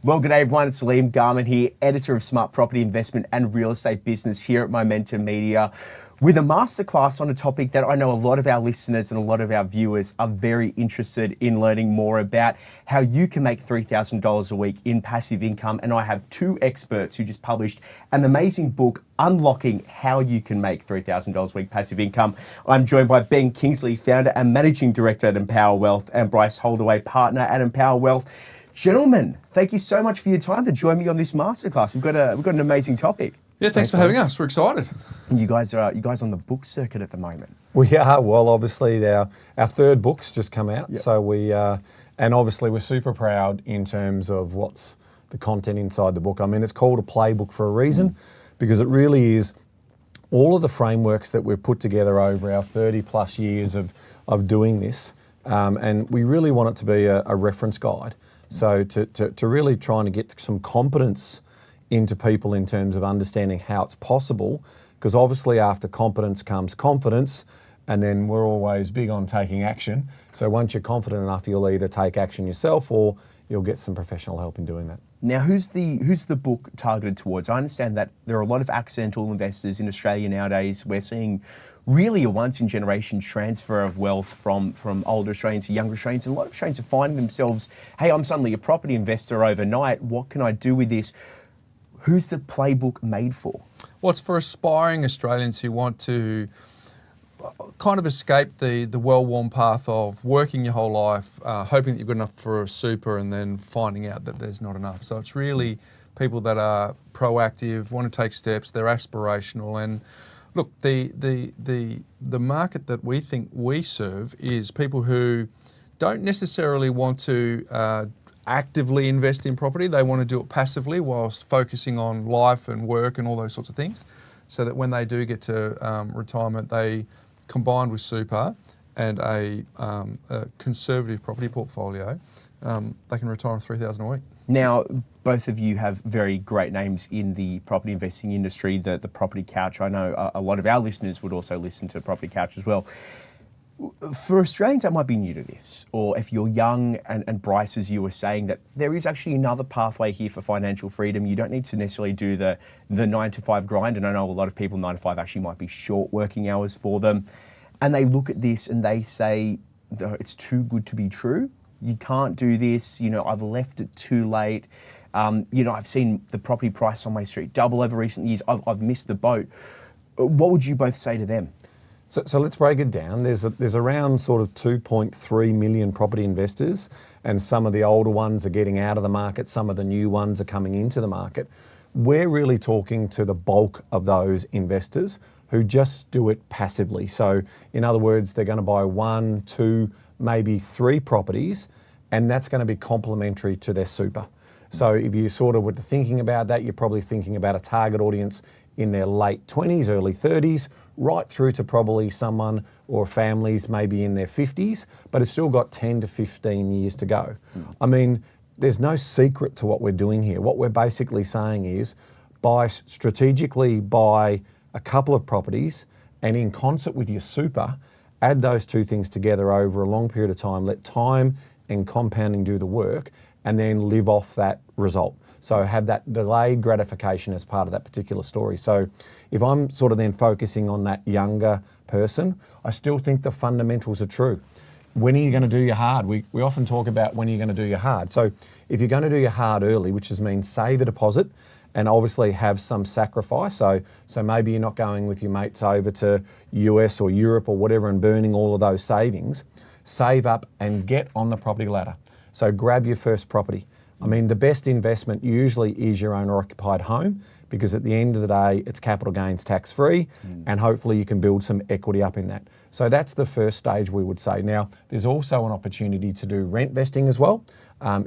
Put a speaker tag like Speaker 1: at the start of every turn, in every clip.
Speaker 1: Well, good day everyone, it's Liam Garman here, editor of Smart Property Investment and Real Estate Business here at Momentum Media, with a masterclass on a topic that I know a lot of our listeners and a lot of our viewers are very interested in learning more about, how you can make $3,000 a week in passive income. And I have two experts who just published an amazing book, Unlocking How You Can Make $3,000 a week passive income. I'm joined by Ben Kingsley, founder and managing director at Empower Wealth, and Bryce Holdaway, partner at Empower Wealth. Gentlemen, thank you so much for your time to join me on this masterclass. We've got an amazing topic.
Speaker 2: Yeah, thanks for having us. We're excited.
Speaker 1: And you guys on the book circuit at the moment.
Speaker 3: We are. Well, obviously our third book's just come out,
Speaker 1: Yep.
Speaker 3: so we and obviously we're super proud in terms of what's the content inside the book. I mean, it's called a playbook for a reason, because it really is all of the frameworks that we've put together over our 30 plus years of doing this, and we really want it to be a reference guide. So to really trying to get some competence into people in terms of understanding how it's possible, because obviously after competence comes confidence, and then we're always big on taking action. So once you're confident enough, you'll either take action yourself or you'll get some professional help in doing that.
Speaker 1: Now, who's the book targeted towards? I understand that there are a lot of accidental investors in Australia nowadays. We're seeing really a once-in-generation transfer of wealth from older Australians to younger Australians. And a lot of Australians are finding themselves, hey, I'm suddenly a property investor overnight. What can I do with this? Who's the playbook made for?
Speaker 2: Well, it's for aspiring Australians who want to kind of escape the well-worn path of working your whole life, hoping that you're good enough for a super and then finding out that there's not enough. So it's really people that are proactive, want to take steps, they're aspirational. And look, the market that we think we serve is people who don't necessarily want to actively invest in property. They want to do it passively whilst focusing on life and work and all those sorts of things, so that when they do get to retirement, they, combined with super and a conservative property portfolio, they can retire on $3,000 a week.
Speaker 1: Now, both of you have very great names in the property investing industry, the Property Couch. I know a lot of our listeners would also listen to Property Couch as well. For Australians that might be new to this, or if you're young, and Bryce, as you were saying, that there is actually another pathway here for financial freedom. You don't need to necessarily do the 9-to-5 grind, and I know a lot of people 9-to-5 actually might be short working hours for them, and they look at this and they say, no, it's too good to be true. You can't do this. I've left it too late. I've seen the property price on my street double over recent years. I've missed the boat. What would you both say to them?
Speaker 3: So let's break it down. There's around sort of 2.3 million property investors, and some of the older ones are getting out of the market, some of the new ones are coming into the market. We're really talking to the bulk of those investors who just do it passively. So in other words, they're going to buy 1, 2, maybe 3 properties, and that's going to be complementary to their super. So if you sort of were thinking about that, you're probably thinking about a target audience in their late 20s, early 30s, right through to probably someone or families maybe in their 50s, but it's still got 10 to 15 years to go. I mean, there's no secret to what we're doing here. What we're basically saying is strategically buy a couple of properties, and in concert with your super, add those two things together over a long period of time, let time and compounding do the work, and then live off that result. So have that delayed gratification as part of that particular story. So if I'm sort of then focusing on that younger person, I still think the fundamentals are true. When are you going to do your hard? We often talk about when are you going to do your hard. So if you're going to do your hard early, which means save a deposit and obviously have some sacrifice. So maybe you're not going with your mates over to US or Europe or whatever and burning all of those savings. Save up and get on the property ladder. So grab your first property. I mean, the best investment usually is your owner occupied home, because at the end of the day, it's capital gains tax free, and hopefully you can build some equity up in that. So that's the first stage, we would say. Now, there's also an opportunity to do rent vesting as well,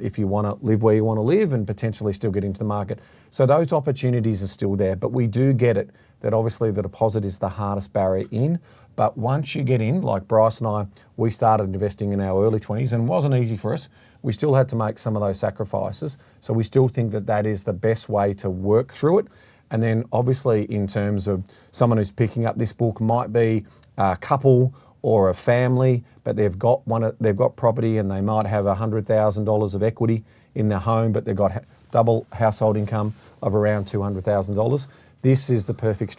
Speaker 3: if you want to live where you want to live and potentially still get into the market. So those opportunities are still there, but we do get it that obviously the deposit is the hardest barrier in. But once you get in, like Bryce and I, we started investing in our early 20s and it wasn't easy for us. We still had to make some of those sacrifices. So we still think that that is the best way to work through it. And then obviously in terms of someone who's picking up this book might be a couple or a family, but they've got property and they might have $100,000 of equity in their home, but they've got double household income of around $200,000. This is the perfect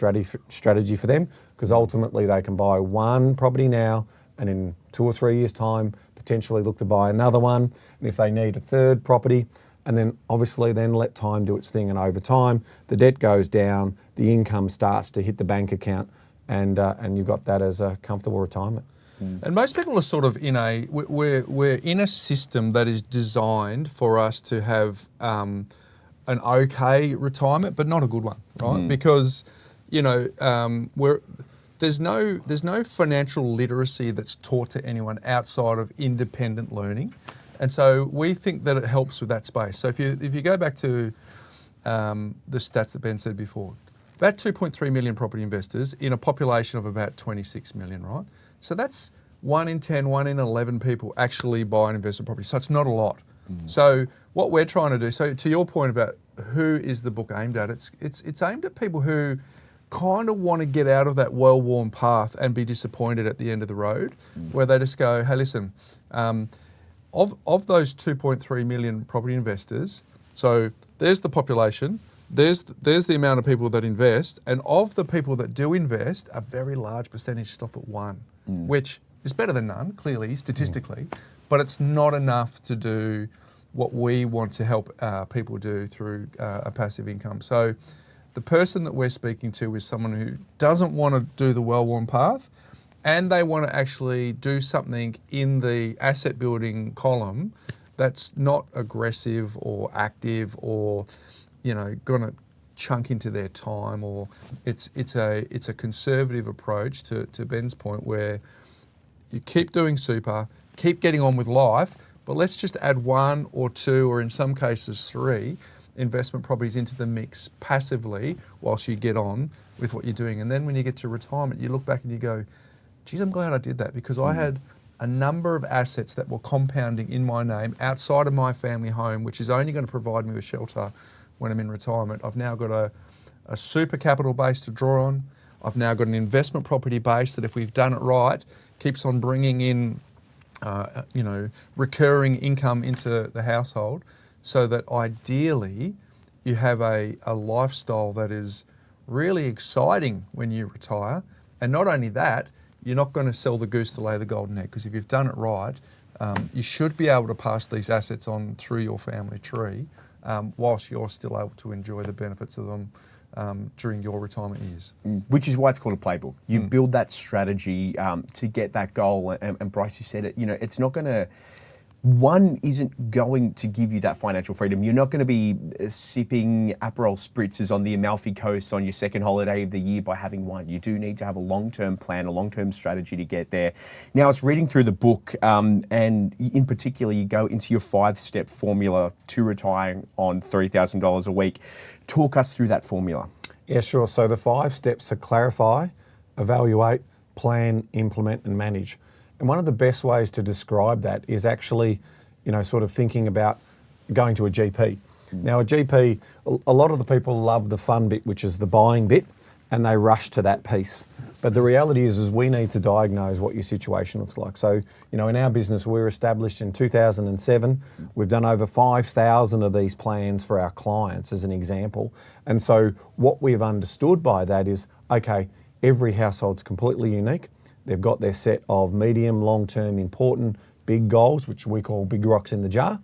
Speaker 3: strategy for them, because ultimately they can buy one property now and in 2 or 3 years' time potentially look to buy another one. And if they need a third property, and then obviously then let time do its thing, and over time the debt goes down, the income starts to hit the bank account, and you've got that as a comfortable retirement.
Speaker 2: And most people are sort of we're in a system that is designed for us to have an okay retirement, but not a good one, right? Because there's no financial literacy that's taught to anyone outside of independent learning, and so we think that it helps with that space. So if you go back to the stats that Ben said before, about 2.3 million property investors in a population of about 26 million, right? So that's 1 in 10, 1 in 11 people actually buy an investment property. So it's not a lot. So what we're trying to do, so to your point about who is the book aimed at, it's aimed at people who kind of want to get out of that well-worn path and be disappointed at the end of the road, where they just go, hey, listen, of those 2.3 million property investors, so there's the population, there's the amount of people that invest, and of the people that do invest, a very large percentage stop at 1, which is better than none, clearly, statistically, but it's not enough to do what we want to help people do through a passive income. So the person that we're speaking to is someone who doesn't want to do the well-worn path, and they want to actually do something in the asset building column that's not aggressive or active or going to chunk into their time, or it's a conservative approach to Ben's point, where you keep doing super, keep getting on with life, but let's just add 1 or 2, or in some cases 3 investment properties into the mix passively whilst you get on with what you're doing. And then when you get to retirement, you look back and you go, geez, I'm glad I did that, because I had a number of assets that were compounding in my name outside of my family home, which is only going to provide me with shelter when I'm in retirement. I've now got a super capital base to draw on. I've now got an investment property base that, if we've done it right, keeps on bringing in recurring income into the household, so that ideally you have a lifestyle that is really exciting when you retire. And not only that, you're not going to sell the goose to lay the golden egg, because if you've done it right, you should be able to pass these assets on through your family tree, whilst you're still able to enjoy the benefits of them during your retirement years.
Speaker 1: Which is why it's called a playbook. You build that strategy to get that goal, and Bryce, you said it, it's not going to, one isn't going to give you that financial freedom. You're not going to be sipping Aperol spritzes on the Amalfi Coast on your second holiday of the year by having one. You do need to have a long-term plan, a long-term strategy to get there. Now, I was reading through the book, and in particular, you go into your 5-step formula to retiring on $3,000 a week. Talk us through that formula.
Speaker 3: Yeah, sure. So the 5 steps are clarify, evaluate, plan, implement, and manage. And one of the best ways to describe that is actually, sort of thinking about going to a GP. Now, a GP, a lot of the people love the fun bit, which is the buying bit, and they rush to that piece. But the reality is we need to diagnose what your situation looks like. So, in our business, we were established in 2007. We've done over 5,000 of these plans for our clients, as an example. And so what we've understood by that is, okay, every household's completely unique. They've got their set of medium, long-term, important, big goals, which we call big rocks in the jar.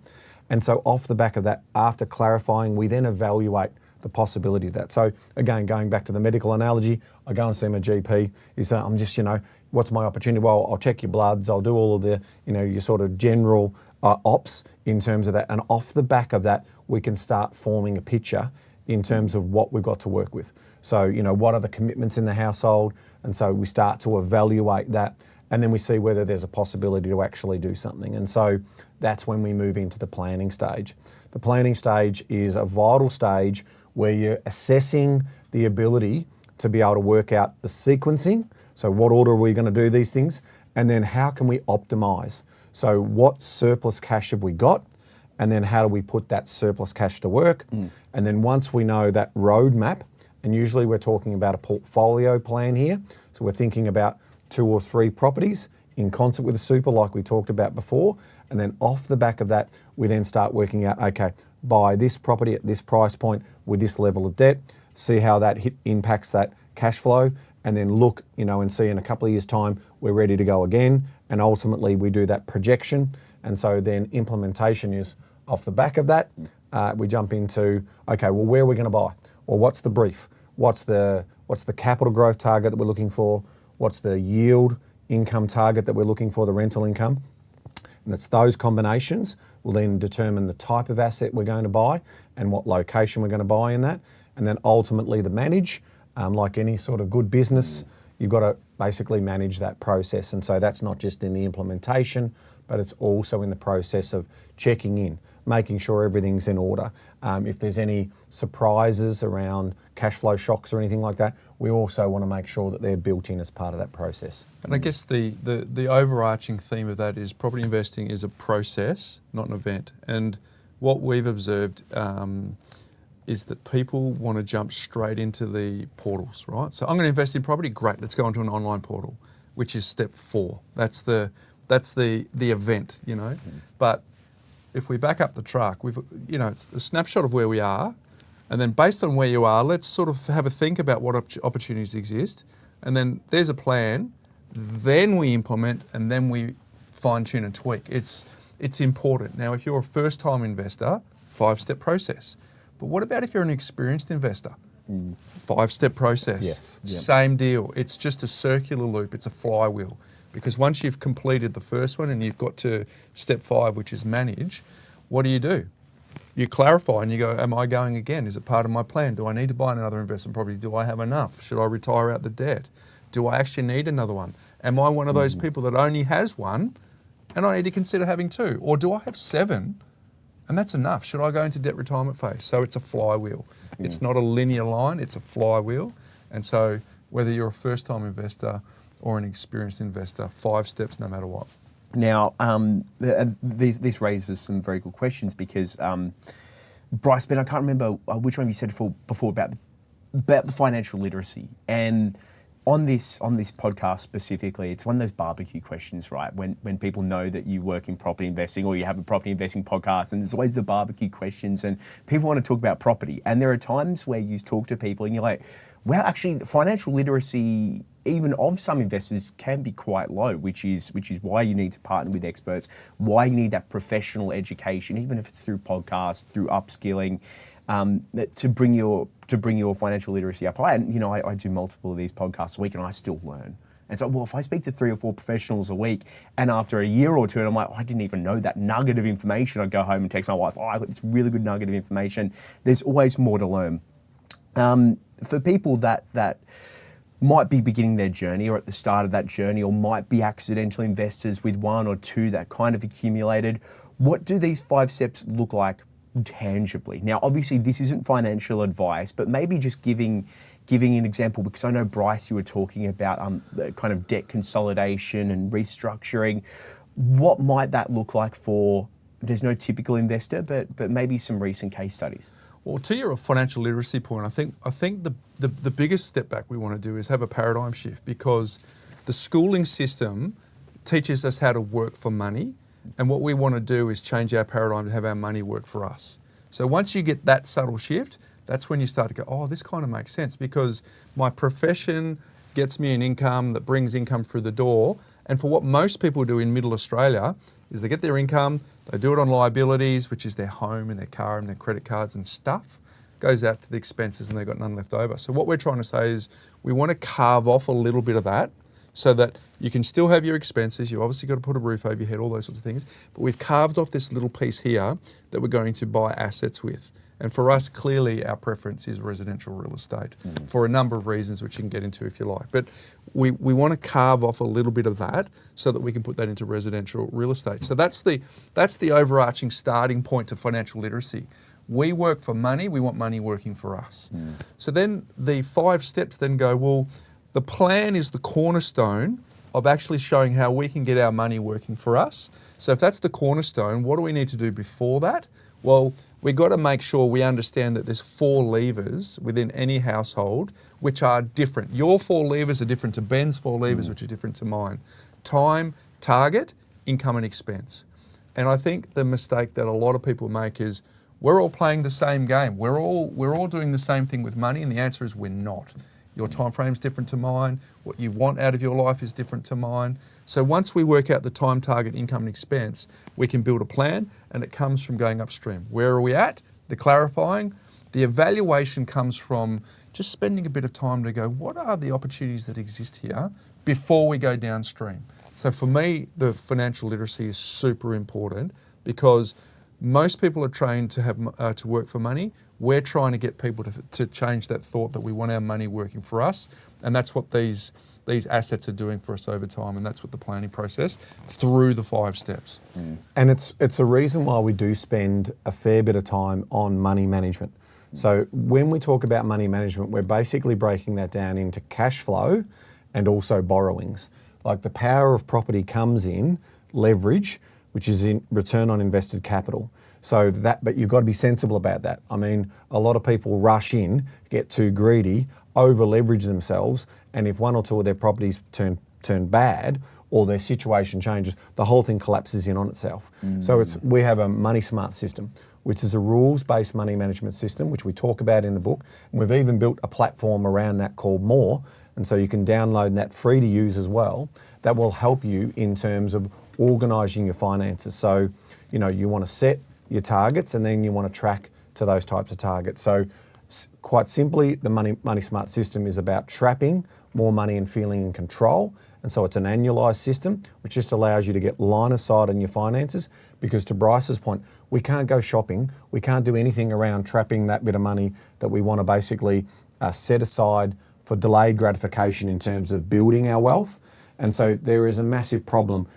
Speaker 3: And so off the back of that, after clarifying, we then evaluate the possibility of that. So again, going back to the medical analogy, I go and see my GP. You say, I'm just, what's my opportunity? Well, I'll check your bloods. I'll do all of the, your sort of general ops in terms of that. And off the back of that, we can start forming a picture in terms of what we've got to work with. So, what are the commitments in the household? And so we start to evaluate that, and then we see whether there's a possibility to actually do something. And so that's when we move into the planning stage. The planning stage is a vital stage where you're assessing the ability to be able to work out the sequencing. So what order are we going to do these things? And then how can we optimize? So what surplus cash have we got? And then how do we put that surplus cash to work? And then once we know that roadmap, and usually we're talking about a portfolio plan here, so we're thinking about 2 or 3 properties in concert with a super like we talked about before, and then off the back of that, we then start working out, okay, buy this property at this price point with this level of debt, see how that impacts that cash flow, and then look, and see in a couple of years' time, we're ready to go again, and ultimately we do that projection, and so then implementation is off the back of that, we jump into, okay, well, where are we going to buy? Or what's the brief? What's the capital growth target that we're looking for? What's the yield income target that we're looking for, the rental income? And it's those combinations will then determine the type of asset we're going to buy and what location we're going to buy in that. And then ultimately the manage, like any sort of good business, you've got to basically manage that process. And so that's not just in the implementation, but it's also in the process of checking in, making sure everything's in order. If there's any surprises around cash flow shocks or anything like that, we also want to make sure that they're built in as part of that process.
Speaker 2: And I guess the overarching theme of that is property investing is a process, not an event. And what we've observed is that people want to jump straight into the portals, right? So I'm going to invest in property, great, let's go into an online portal, which is step 4. That's the event, But if we back up the truck, it's a snapshot of where we are, and then based on where you are, let's sort of have a think about what opportunities exist, and then there's a plan, then we implement, and then we fine tune and tweak. It's important. Now, if you're a first-time investor, 5-step process. But what about if you're an experienced investor? 5-step process.
Speaker 3: Yes. Yep.
Speaker 2: Same deal. It's just a circular loop. It's a flywheel. Because once you've completed the first one and you've got to step 5, which is manage, what do? You clarify and you go, am I going again? Is it part of my plan? Do I need to buy another investment property? Do I have enough? Should I retire out the debt? Do I actually need another one? Am I one of those people that only has one and I need to consider having 2? Or do I have 7 and that's enough? Should I go into debt retirement phase? So it's a flywheel. It's not a linear line, it's a flywheel. And so whether you're a first-time investor or an experienced investor, 5 steps no matter what.
Speaker 1: Now, this raises some very good questions because, Bryce, Ben, I can't remember which one you said before about the financial literacy. And on this podcast specifically, it's one of those barbecue questions, right? When people know that you work in property investing or you have a property investing podcast, and there's always the barbecue questions and people want to talk about property. And there are times where you talk to people and you're like, well, actually, the financial literacy, even of some investors, can be quite low, which is why you need to partner with experts, why you need that professional education, even if it's through podcasts, through upskilling, to bring your financial literacy up high. And I do multiple of these podcasts a week, and I still learn. And so, well, if I speak to 3 or 4 professionals a week, and after a year or two, and I'm like, I didn't even know that nugget of information, I'd go home and text my wife, I got this really good nugget of information. There's always more to learn. For people that might be beginning their journey or at the start of that journey, or might be accidental investors with 1 or 2 that kind of accumulated, what do these 5 steps look like tangibly? Now, obviously, this isn't financial advice, but maybe just giving an example, because I know, Bryce, you were talking about the kind of debt consolidation and restructuring. What might that look like for, there's no typical investor, but maybe some recent case studies?
Speaker 2: Well, to your financial literacy point, I think the biggest step back we want to do is have a paradigm shift, because the schooling system teaches us how to work for money, and what we want to do is change our paradigm to have our money work for us. So once you get that subtle shift, that's when you start to go, oh, this kind of makes sense, because my profession gets me an income that brings income through the door. And for what most people do in Middle Australia is they get their income, they do it on liabilities, which is their home and their car and their credit cards and stuff, goes out to the expenses and they've got none left over. So what we're trying to say is we want to carve off a little bit of that so that you can still have your expenses. You've obviously got to put a roof over your head, all those sorts of things. But we've carved off this little piece here that we're going to buy assets with. And for us, clearly, our preference is residential real estate for a number of reasons, which you can get into if you like. But we want to carve off a little bit of that so that we can put that into residential real estate. So that's the overarching starting point to financial literacy. We work for money, we want money working for us. So then the 5 steps then go, well, the plan is the cornerstone of actually showing how we can get our money working for us. So if that's the cornerstone, what do we need to do before that? Well, we've got to make sure we understand that there's 4 levers within any household which are different. Your 4 levers are different to Ben's 4 levers, which are different to mine. time, target, income and expense. And I think the mistake that a lot of people make is we're all playing the same game. We're all doing the same thing with money, and the answer is we're not. Your time frame is different to mine. What you want out of your life is different to mine. So once we work out the time, target, income and expense, we can build a plan, and it comes from going upstream. Where are we at? The clarifying. The evaluation comes from just spending a bit of time to go, what are the opportunities that exist here before we go downstream? So for me, the financial literacy is super important because most people are trained to have to work for money. We're trying to get people to change that thought that we want our money working for us, and that's what these assets are doing for us over time, and that's what the planning process through the 5 steps.
Speaker 3: And it's a reason why we do spend a fair bit of time on money management. So when we talk about money management, we're basically breaking that down into cash flow and also borrowings. Like the power of property comes in leverage, which is in return on invested capital. So but you've got to be sensible about that. I mean, a lot of people rush in, get too greedy, over leverage themselves, and if 1 or 2 of their properties turn bad or their situation changes, the whole thing collapses in on itself. So we have a money smart system, which is a rules-based money management system, which we talk about in the book. And we've even built a platform around that called More, and so you can download that free to use as well. That will help you in terms of organising your finances. So, you want to set your targets and then you want to track to those types of targets. So quite simply, the Money Smart system is about trapping more money and feeling in control. And so it's an annualised system, which just allows you to get line of sight on your finances, because to Bryce's point, we can't go shopping. We can't do anything around trapping that bit of money that we want to basically set aside for delayed gratification in terms of building our wealth. And so there is a massive problem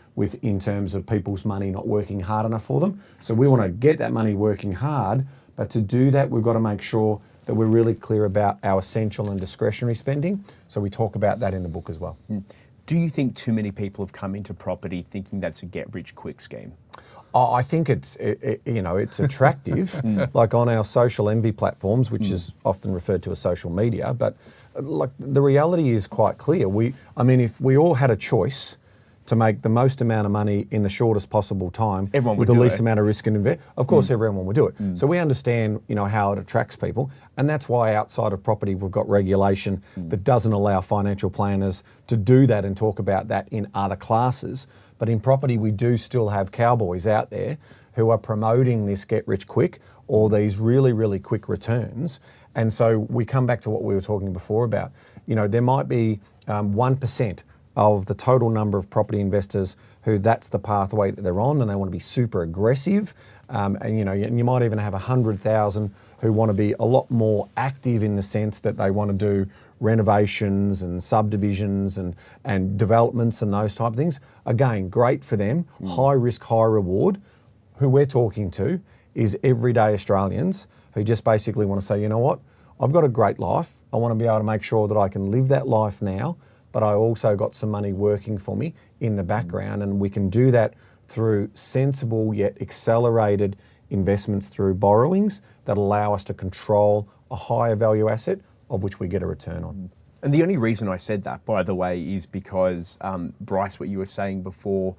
Speaker 3: in terms of people's money not working hard enough for them. So we want to get that money working hard, but to do that, we've got to make sure that we're really clear about our essential and discretionary spending. So we talk about that in the book as well.
Speaker 1: Do you think too many people have come into property thinking that's a get-rich-quick scheme?
Speaker 3: I think it's attractive, like on our social envy platforms, which is often referred to as social media. But like the reality is quite clear. If we all had a choice to make the most amount of money in the shortest possible time with the least amount of risk and invest, of course everyone would do it. So we understand, how it attracts people, and that's why outside of property we've got regulation that doesn't allow financial planners to do that and talk about that in other classes. But in property we do still have cowboys out there who are promoting this get rich quick or these really, really quick returns. And so we come back to what we were talking before about. There might be 1% of the total number of property investors who that's the pathway that they're on, and they want to be super aggressive. And you might even have 100,000 who want to be a lot more active in the sense that they want to do renovations and subdivisions and developments and those type of things. Again, great for them, high risk, high reward. Who we're talking to is everyday Australians who just basically want to say, you know what, I've got a great life. I want to be able to make sure that I can live that life now, but I also got some money working for me in the background, and we can do that through sensible yet accelerated investments through borrowings that allow us to control a higher value asset of which we get a return on.
Speaker 1: And the only reason I said that, by the way, is because, Bryce, what you were saying before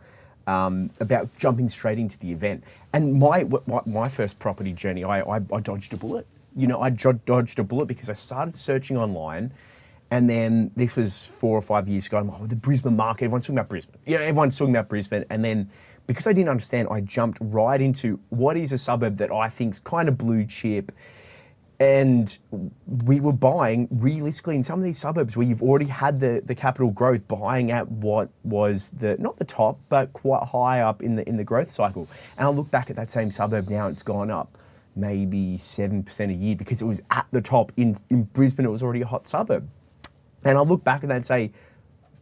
Speaker 1: about jumping straight into the event. And my first property journey, I dodged a bullet. I dodged a bullet because I started searching online. And then this was 4 or 5 years ago. I'm like, the Brisbane market, everyone's talking about Brisbane. Everyone's talking about Brisbane. And then because I didn't understand, I jumped right into what is a suburb that I think's kind of blue chip. And we were buying realistically in some of these suburbs where you've already had the capital growth, buying at what was not the top, but quite high up in the growth cycle. And I look back at that same suburb now, it's gone up maybe 7% a year because it was at the top. In Brisbane, it was already a hot suburb. And I look back at that and say,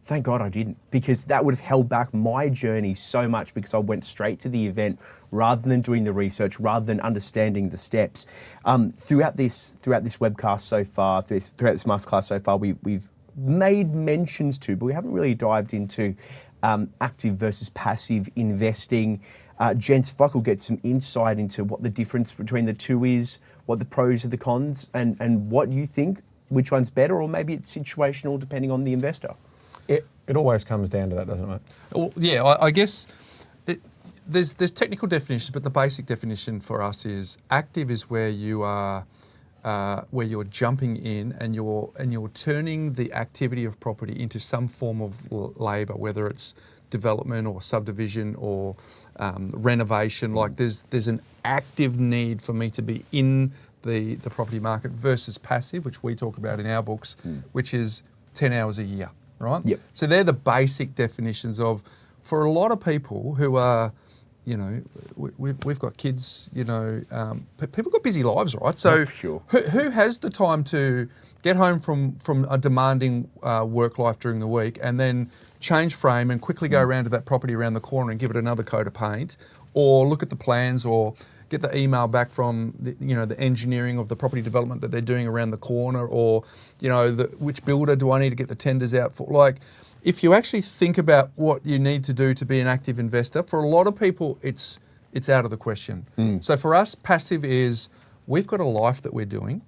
Speaker 1: thank God I didn't, because that would have held back my journey so much because I went straight to the event rather than doing the research, rather than understanding the steps. Throughout this webcast so far, throughout this masterclass so far, we've made mentions to, but we haven't really dived into active versus passive investing. Gents, if I could get some insight into what the difference between the two is, what the pros and the cons, and what you think, which one's better, or maybe it's situational depending on the investor.
Speaker 3: It always comes down to that, doesn't it, mate?
Speaker 2: Well, yeah, I guess there's technical definitions, but the basic definition for us is active is where you are, where you're jumping in and you're turning the activity of property into some form of labour, whether it's development or subdivision or renovation. Like there's an active need for me to be in the property market versus passive, which we talk about in our books, which is 10 hours a year, right?
Speaker 1: Yep.
Speaker 2: So they're the basic definitions of, for a lot of people who are, you know, we've got kids, you know, people got busy lives, right? So
Speaker 1: Sure.
Speaker 2: who has the time to get home from a demanding work life during the week and then change frame and quickly go around to that property around the corner and give it another coat of paint, or look at the plans, or get the email back from the engineering of the property development that they're doing around the corner, or which builder do I need to get the tenders out for? Like, if you actually think about what you need to do to be an active investor, for a lot of people it's out of the question. So for us, passive is we've got a life that we're doing,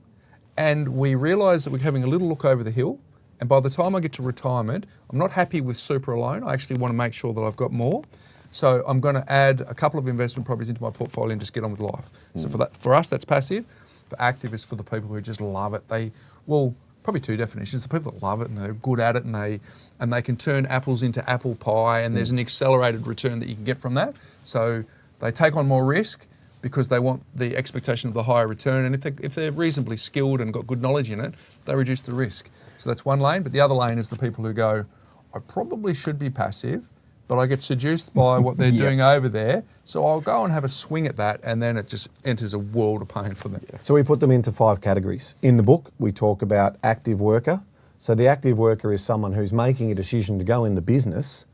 Speaker 2: and we realise that we're having a little look over the hill, and by the time I get to retirement, I'm not happy with super alone. I actually want to make sure that I've got more. So I'm going to add a couple of investment properties into my portfolio and just get on with life. So for us, that's passive. For active is for the people who just love it. Probably two definitions. The people that love it and they're good at it and they can turn apples into apple pie, and there's an accelerated return that you can get from that. So they take on more risk because they want the expectation of the higher return. And if they're reasonably skilled and got good knowledge in it, they reduce the risk. So that's one lane. But the other lane is the people who go, I probably should be passive, but I get seduced by what they're doing over there, so I'll go and have a swing at that, and then it just enters a world of pain for them.
Speaker 3: So we put them into 5 categories. In the book, we talk about active worker. So the active worker is someone who's making a decision to go in the business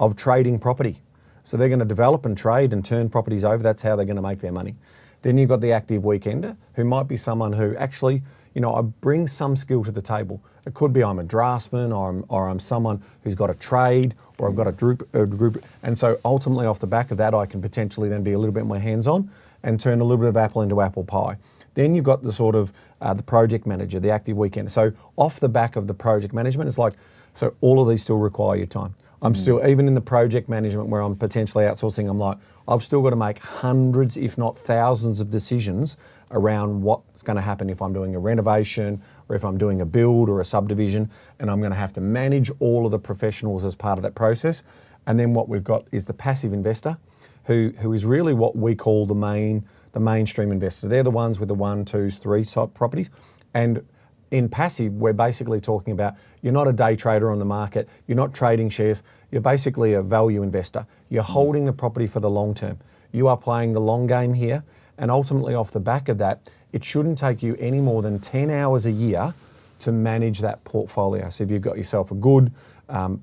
Speaker 3: of trading property. So they're going to develop and trade and turn properties over. That's how they're going to make their money. Then you've got the active weekender, who might be someone who actually, I bring some skill to the table. It could be I'm a draftsman, or I'm someone who's got a trade, or I've got a group. And so ultimately off the back of that, I can potentially then be a little bit more hands-on and turn a little bit of apple into apple pie. Then you've got the sort of the project manager, the active weekender. So off the back of the project management, it's like, so all of these still require your time. I'm still, even in the project management where I'm potentially outsourcing, I'm like, I've still got to make hundreds, if not thousands of decisions around what's going to happen if I'm doing a renovation or if I'm doing a build or a subdivision, and I'm going to have to manage all of the professionals as part of that process. And then what we've got is the passive investor, who is really what we call the mainstream investor. They're the ones with the 1, 2, 3 type properties. And in passive, we're basically talking about you're not a day trader on the market, you're not trading shares, you're basically a value investor. You're holding the property for the long term. You are playing the long game here, and ultimately off the back of that, it shouldn't take you any more than 10 hours a year to manage that portfolio. So if you've got yourself a good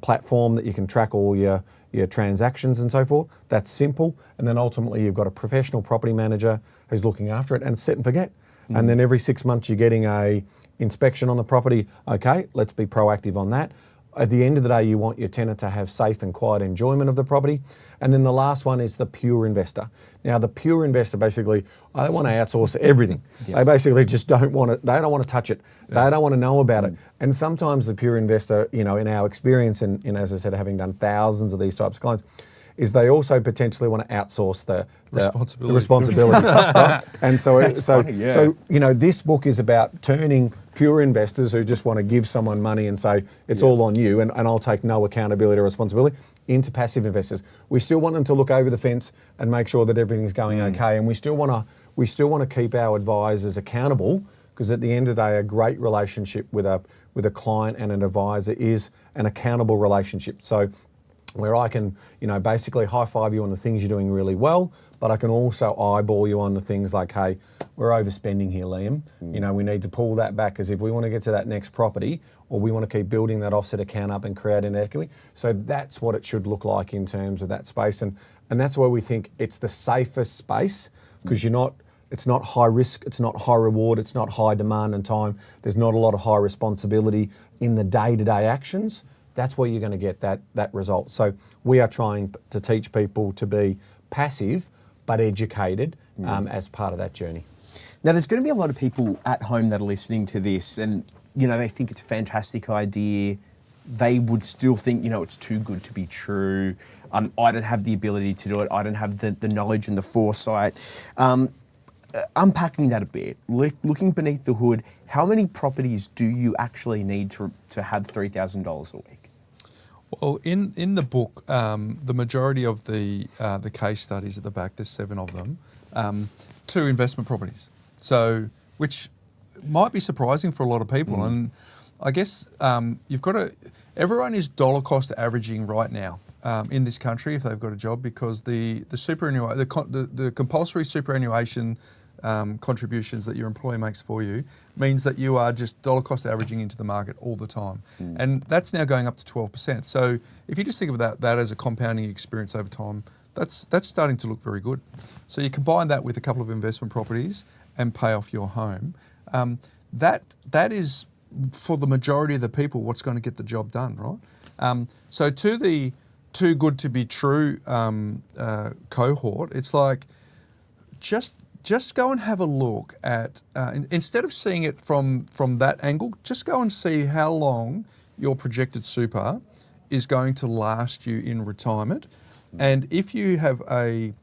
Speaker 3: platform that you can track all your transactions and so forth, that's simple. And then ultimately you've got a professional property manager who's looking after it, and set and forget. And then every 6 months you're getting a inspection on the property. Okay, let's be proactive on that. At the end of the day, you want your tenant to have safe and quiet enjoyment of the property. And then the last one is the pure investor. Now, the pure investor basically, they want to outsource everything. They basically just don't want to. They don't want to touch it. They don't want to know about it. And sometimes the pure investor, in our experience, and as I said, having done thousands of these types of clients, is they also potentially want to outsource the responsibility. Right? And so this book is about turning pure investors who just want to give someone money and say it's all on you, and I'll take no accountability or responsibility, into passive investors. We still want them to look over the fence and make sure that everything's going okay, and we still want to keep our advisors accountable, because at the end of the day, a great relationship with a client and an advisor is an accountable relationship. So where I can, basically high-five you on the things you're doing really well, but I can also eyeball you on the things like, hey, we're overspending here, Liam. We need to pull that back, because if we want to get to that next property, or we want to keep building that offset account up and creating equity. So that's what it should look like in terms of that space. And that's where we think it's the safest space, because it's not high risk, it's not high reward, it's not high demand and time. There's not a lot of high responsibility in the day-to-day actions. That's where you're going to get that result. So we are trying to teach people to be passive but educated as part of that journey.
Speaker 1: Now, there's going to be a lot of people at home that are listening to this, and they think it's a fantastic idea. they would still think, it's too good to be true. I don't have the ability to do it. I don't have the knowledge and the foresight. Unpacking that a bit, looking beneath the hood, how many properties do you actually need to have $3,000 a week?
Speaker 2: Well, in the book, the majority of the case studies at the back, there's 7 of them, 2 investment properties. So, which might be surprising for a lot of people. And I guess you've got to, everyone is dollar cost averaging right now in this country if they've got a job, because the compulsory superannuation contributions that your employer makes for you means that you are just dollar cost averaging into the market all the time. And that's now going up to 12%. So if you just think of that as a compounding experience over time, that's starting to look very good. So you combine that with a couple of investment properties and pay off your home. That is, for the majority of the people, what's going to get the job done, right? So to the too good to be true cohort, it's like just go and have a look at, instead of seeing it from that angle, just go and see how long your projected super is going to last you in retirement. And if you have a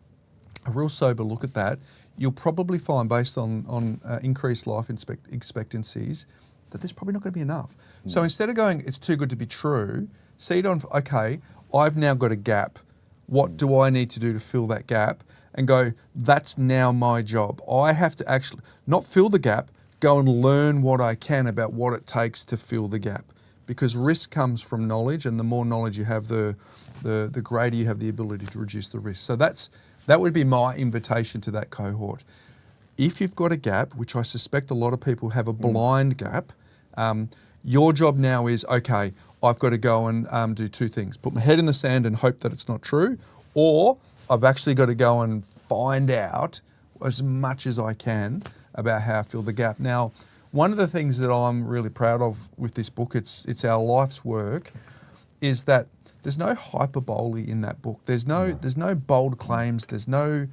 Speaker 2: real sober look at that, you'll probably find, based on increased life expectancies, that there's probably not going to be enough. So instead of going, it's too good to be true, see it on, okay, I've now got a gap. What do I need to do to fill that gap? And go, that's now my job. I have to actually not fill the gap, go and learn what I can about what it takes to fill the gap. Because risk comes from knowledge, and the more knowledge you have, the greater you have the ability to reduce the risk. So that would be my invitation to that cohort. If you've got a gap, which I suspect a lot of people have a blind gap, your job now is, okay, I've got to go and do 2 things. Put my head in the sand and hope that it's not true, or I've actually got to go and find out as much as I can about how I fill the gap. Now, one of the things that I'm really proud of with this book, it's our life's work, is that there's no hyperbole in that book. There's no bold claims. There's no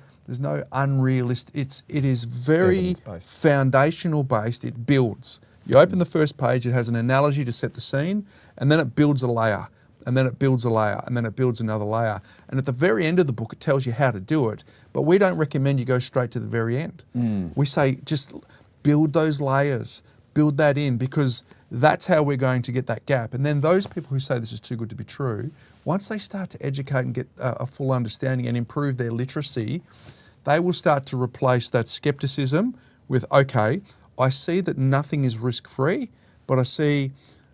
Speaker 2: unrealistic. It is very foundational based. It builds. You open the first page, it has an analogy to set the scene, and then it builds a layer. And then it builds a layer, and then it builds another layer. And at the very end of the book, it tells you how to do it. But we don't recommend you go straight to the very end. We say just build those layers, build that in, because that's how we're going to get that gap. And then those people who say this is too good to be true, once they start to educate and get a full understanding and improve their literacy, they will start to replace that skepticism with, okay, I see that nothing is risk-free, but I see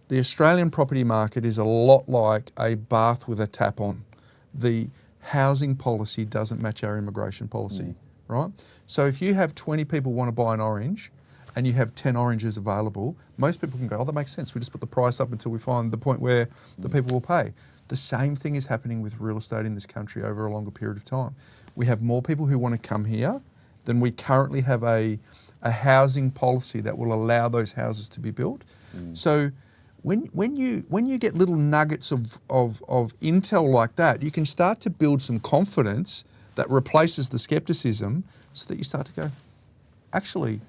Speaker 2: the Australian property market is a lot like a bath with a tap on. The housing policy doesn't match our immigration policy, right? So if you have 20 people want to buy an orange and you have 10 oranges available, most people can go, oh, that makes sense. We just put the price up until we find the point where the people will pay. The same thing is happening with real estate in this country over a longer period of time. We have more people who want to come here than we currently have a housing policy that will allow those houses to be built. So when you get little nuggets of intel like that, you can start to build some confidence that replaces the skepticism, so that you start to go, actually,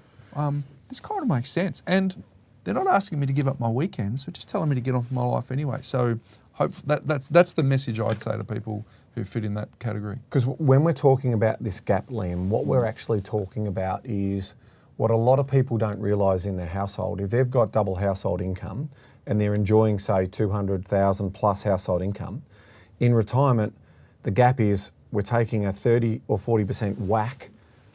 Speaker 2: this kind of makes sense. And they're not asking me to give up my weekends, they're just telling me to get on with my life anyway. So that's the message I'd say to people who fit in that category.
Speaker 3: Because when we're talking about this gap, Liam, what we're actually talking about is what a lot of people don't realise in their household. If they've got double household income and they're enjoying, say, 200,000 plus household income, in retirement, the gap is we're taking a 30 or 40% whack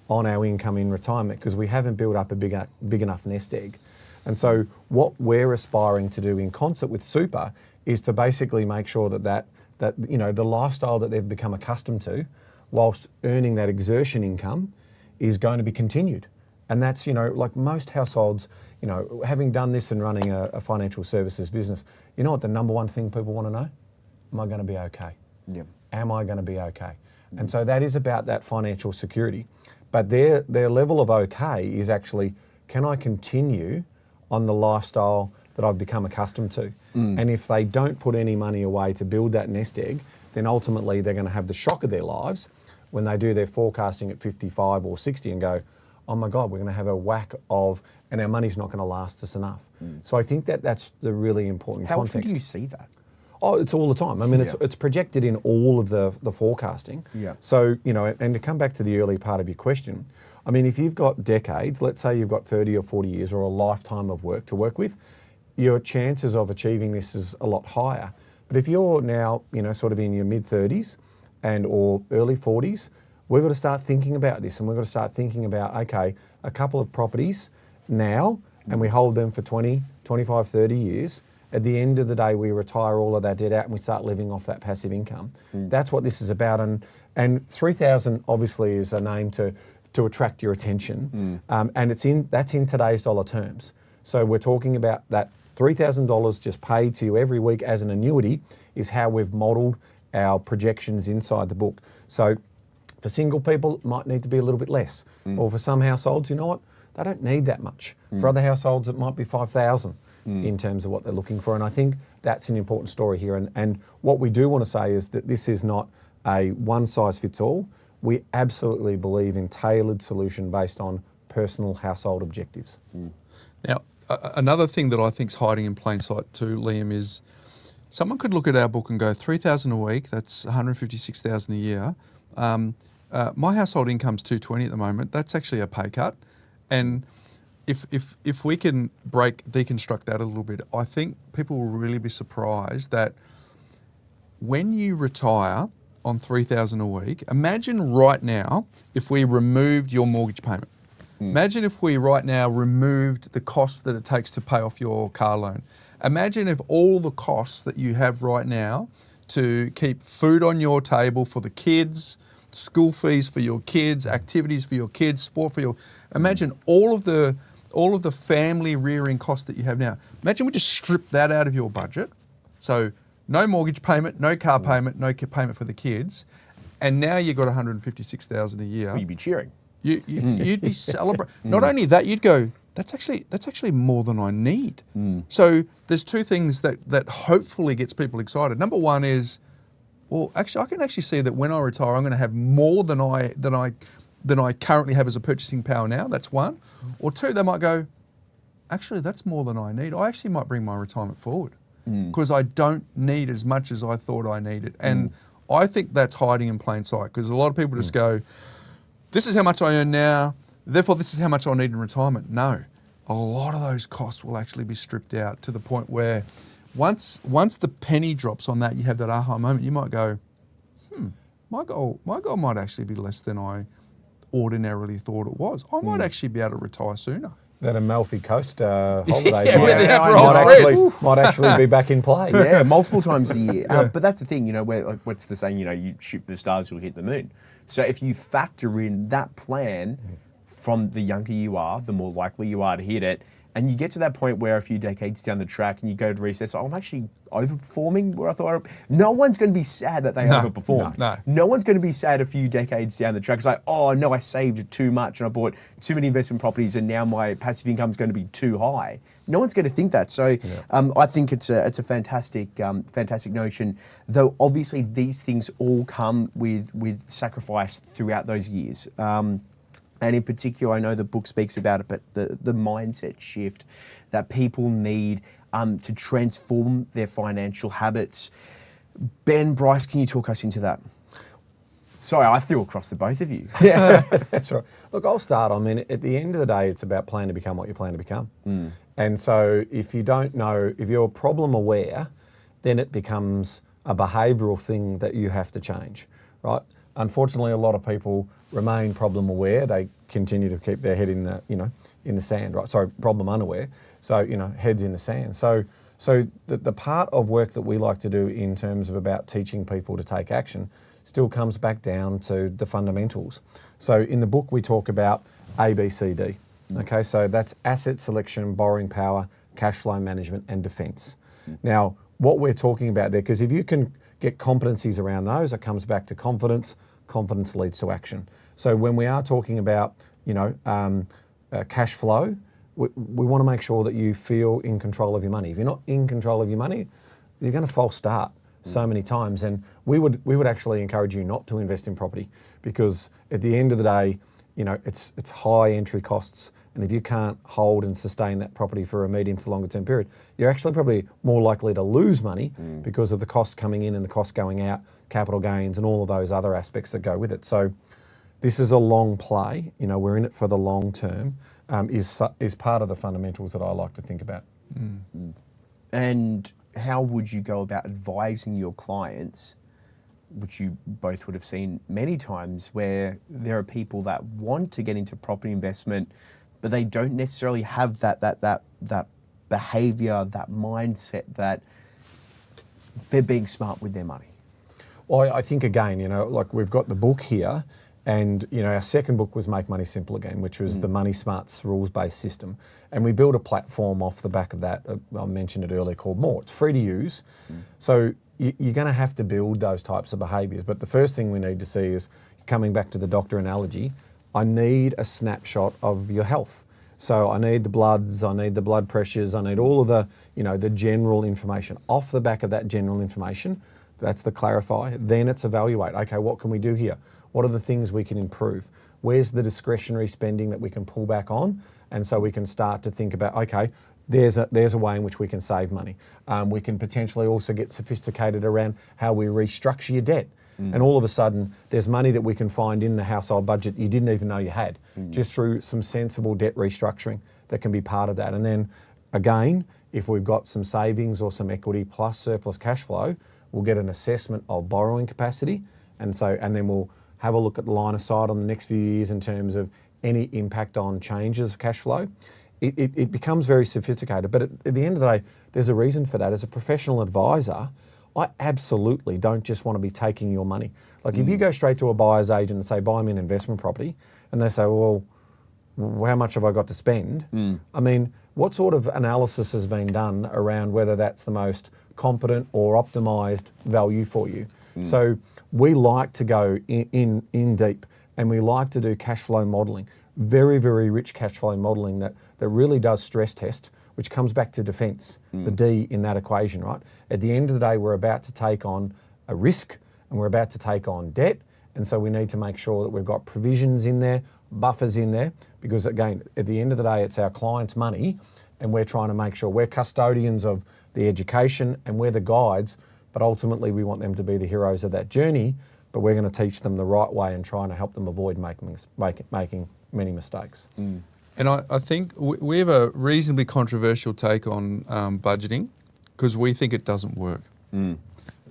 Speaker 3: on our income in retirement because we haven't built up a big enough nest egg. And so what we're aspiring to do in concert with super is to basically make sure that the lifestyle that they've become accustomed to, whilst earning that exertion income, is going to be continued. And that's, like most households, having done this and running a financial services business, you know what the number one thing people want to know? Am I going to be okay?
Speaker 1: Yeah.
Speaker 3: Am I going to be okay? And so that is about that financial security. But their level of okay is actually, can I continue on the lifestyle that I've become accustomed to? And if they don't put any money away to build that nest egg, then ultimately they're going to have the shock of their lives when they do their forecasting at 55 or 60 and go, oh my God, we're going to have a whack of, and our money's not going to last us enough. So I think that's the really important
Speaker 1: How
Speaker 3: context.
Speaker 1: often do you see that?
Speaker 3: Oh, it's all the time. I mean, it's projected in all of the forecasting.
Speaker 1: Yeah.
Speaker 3: So, and to come back to the early part of your question, I mean, if you've got decades, let's say you've got 30 or 40 years or a lifetime of work to work with, your chances of achieving this is a lot higher. But if you're now, sort of in your mid-30s or early 40s, we've got to start thinking about this, and we've got to start thinking about, okay, a couple of properties now, and we hold them for 20, 25, 30 years. At the end of the day, we retire all of that debt out and we start living off that passive income. That's what this is about. And 3,000 obviously is a name to attract your attention. And that's in today's dollar terms. So we're talking about that $3,000 just paid to you every week as an annuity is how we've modelled our projections inside the book. So for single people, it might need to be a little bit less. Or for some households, you know what? They don't need that much. For other households, it might be 5,000 in terms of what they're looking for. And I think that's an important story here. And what we do want to say is that this is not a one-size-fits-all. We absolutely believe in tailored solution based on personal household objectives.
Speaker 2: Now, another thing that I think is hiding in plain sight too, Liam, is someone could look at our book and go, 3,000 a week, that's 156,000 a year. My household income's 220 at the moment. That's actually a pay cut. And if we can deconstruct that a little bit, I think people will really be surprised that when you retire on 3,000 a week, imagine right now if we removed your mortgage payment. Imagine if we right now removed the costs that it takes to pay off your car loan. Imagine if all the costs that you have right now to keep food on your table for the kids, school fees for your kids, activities for your kids, sport for your... Imagine all of the family rearing costs that you have now. Imagine we just strip that out of your budget. So no mortgage payment, no car payment, no payment for the kids, and now you've got 156,000 a year.
Speaker 1: Will you be cheering?
Speaker 2: You'd be celebrating. Not only that, you'd go, that's actually more than I need. So there's two things that hopefully gets people excited. Number one is, well, actually, I can actually see that when I retire, I'm going to have more than I currently have as a purchasing power now. That's one. Or two, they might go, actually, that's more than I need. I actually might bring my retirement forward because I don't need as much as I thought I needed. And I think that's hiding in plain sight because a lot of people just go, this is how much I earn now, therefore this is how much I need in retirement. No, a lot of those costs will actually be stripped out to the point where once the penny drops on that, you have that aha moment, you might go, my goal might actually be less than I ordinarily thought it was. I might actually be able to retire sooner.
Speaker 3: That Amalfi Coast holiday might actually be back in play.
Speaker 1: Yeah, multiple times a year. But that's the thing, what's the saying, you shoot for the stars, you'll hit the moon. So if you factor in that plan from the younger you are, the more likely you are to hit it. And you get to that point where a few decades down the track and you go to reset, I'm actually overperforming where I thought no one's going to be sad that they overperformed. No one's going to be sad a few decades down the track. It's like, oh no, I saved too much and I bought too many investment properties and now my passive income is going to be too high. No one's going to think that. So I think it's a fantastic notion, though obviously these things all come with sacrifice throughout those years. And in particular, I know the book speaks about it, but the mindset shift that people need to transform their financial habits. Ben, Bryce, can you talk us into that? Sorry, I threw across the both of you.
Speaker 3: Yeah, that's right. Look, I'll start. I mean, at the end of the day, it's about planning to become what you plan to become. And so if you don't know, if you're problem aware, then it becomes a behavioural thing that you have to change, right? Unfortunately, a lot of people remain problem aware. They continue to keep their head in the sand, right? Sorry, problem unaware. So, heads in the sand. So the part of work that we like to do in terms of about teaching people to take action still comes back down to the fundamentals. So in the book, we talk about A, B, C, D. Okay, so that's asset selection, borrowing power, cash flow management, and defence. Now, what we're talking about there, because if you can get competencies around those, it comes back to confidence. Confidence leads to action. So when we are talking about, cash flow, we want to make sure that you feel in control of your money. If you're not in control of your money, you're going to false start so many times. And we would actually encourage you not to invest in property because at the end of the day, it's high entry costs. And if you can't hold and sustain that property for a medium to longer term period, you're actually probably more likely to lose money because of the costs coming in and the costs going out, capital gains and all of those other aspects that go with it. So this is a long play. We're in it for the long term, is part of the fundamentals that I like to think about.
Speaker 1: And how would you go about advising your clients, which you both would have seen many times, where there are people that want to get into property investment, but they don't necessarily have that behaviour, that mindset that they're being smart with their money?
Speaker 3: Well, I think again, like we've got the book here, and our second book was Make Money Simple Again, which was the Money Smarts rules-based system, and we built a platform off the back of that. I mentioned it earlier, called More. It's free to use, so you're going to have to build those types of behaviours. But the first thing we need to see is, coming back to the doctor analogy, I need a snapshot of your health. So I need the bloods, I need the blood pressures, I need all of the, the general information. Off the back of that general information, that's the clarify. Then it's evaluate. Okay, what can we do here? What are the things we can improve? Where's the discretionary spending that we can pull back on? And so we can start to think about, okay, there's a way in which we can save money. We can potentially also get sophisticated around how we restructure your debt. And all of a sudden, there's money that we can find in the household budget that you didn't even know you had, just through some sensible debt restructuring that can be part of that. And then again, if we've got some savings or some equity plus surplus cash flow, we'll get an assessment of borrowing capacity. And then we'll have a look at the line of sight on the next few years in terms of any impact on changes of cash flow. It becomes very sophisticated, but at the end of the day, there's a reason for that. As a professional advisor, I absolutely don't just want to be taking your money. Like if you go straight to a buyer's agent and say, buy me an investment property, and they say, well, how much have I got to spend? I mean, what sort of analysis has been done around whether that's the most competent or optimised value for you? So we like to go in deep, and we like to do cash flow modelling, very, very rich cash flow modelling that really does stress test, which comes back to defence, the D in that equation, right? At the end of the day, we're about to take on a risk and we're about to take on debt. And so we need to make sure that we've got provisions in there, buffers in there, because again, at the end of the day, it's our clients' money and we're trying to make sure we're custodians of the education and we're the guides, but ultimately we want them to be the heroes of that journey, but we're going to teach them the right way and trying to help them avoid making many mistakes.
Speaker 2: And I think we have a reasonably controversial take on budgeting because we think it doesn't work.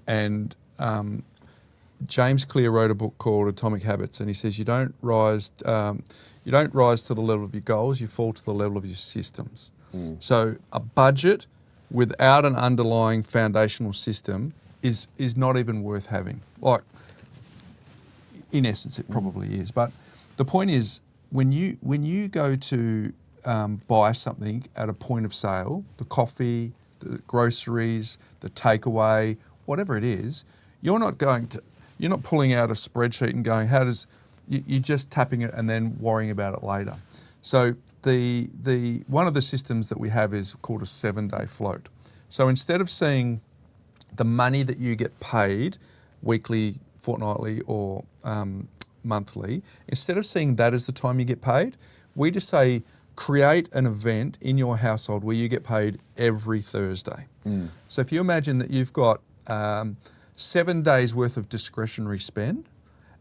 Speaker 2: And James Clear wrote a book called Atomic Habits, and he says you don't rise to the level of your goals, you fall to the level of your systems. So a budget without an underlying foundational system is not even worth having. Like, in essence, it probably is. But the point is, when you go to buy something at a point of sale, the coffee, the groceries, the takeaway, whatever it is, you're not pulling out a spreadsheet and going, you're just tapping it and then worrying about it later. So the one of the systems that we have is called a 7-day float. So instead of seeing the money that you get paid weekly, fortnightly, or monthly, instead of seeing that as the time you get paid, we just say create an event in your household where you get paid every Thursday. So if you imagine that you've got 7 days worth of discretionary spend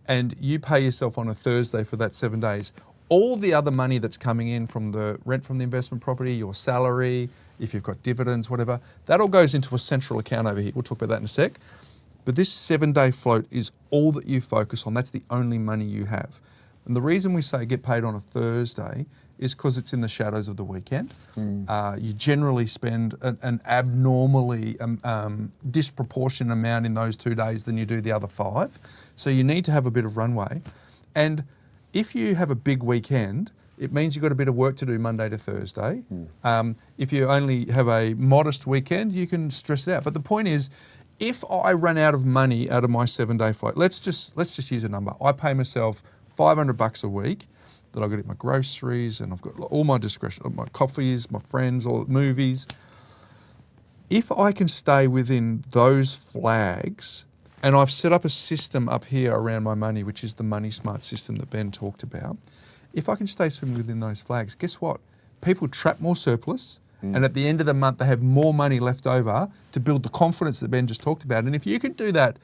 Speaker 2: and you pay yourself on a Thursday for that 7 days, all the other money that's coming in from the rent from the investment property, your salary, if you've got dividends, whatever, that all goes into a central account over here. We'll talk about that in a sec. But this 7-day float is all that you focus on. That's the only money you have. And the reason we say get paid on a Thursday is because it's in the shadows of the weekend. You generally spend an abnormally disproportionate amount in those 2 days than you do the other 5. So you need to have a bit of runway. And if you have a big weekend, it means you've got a bit of work to do Monday to Thursday. If you only have a modest weekend, you can stress it out. But the point is, if I run out of money out of my 7-day float, let's just use a number. I pay myself $500 a week that I've got to get my groceries and I've got all my discretion, my coffees, my friends, all movies. If I can stay within those flags, and I've set up a system up here around my money, which is the Money Smart system that Ben talked about. if I can stay swimming within those flags, guess what? People trap more surplus, and at the end of the month, they have more money left over to build the confidence that Ben just talked about. And if you can do that,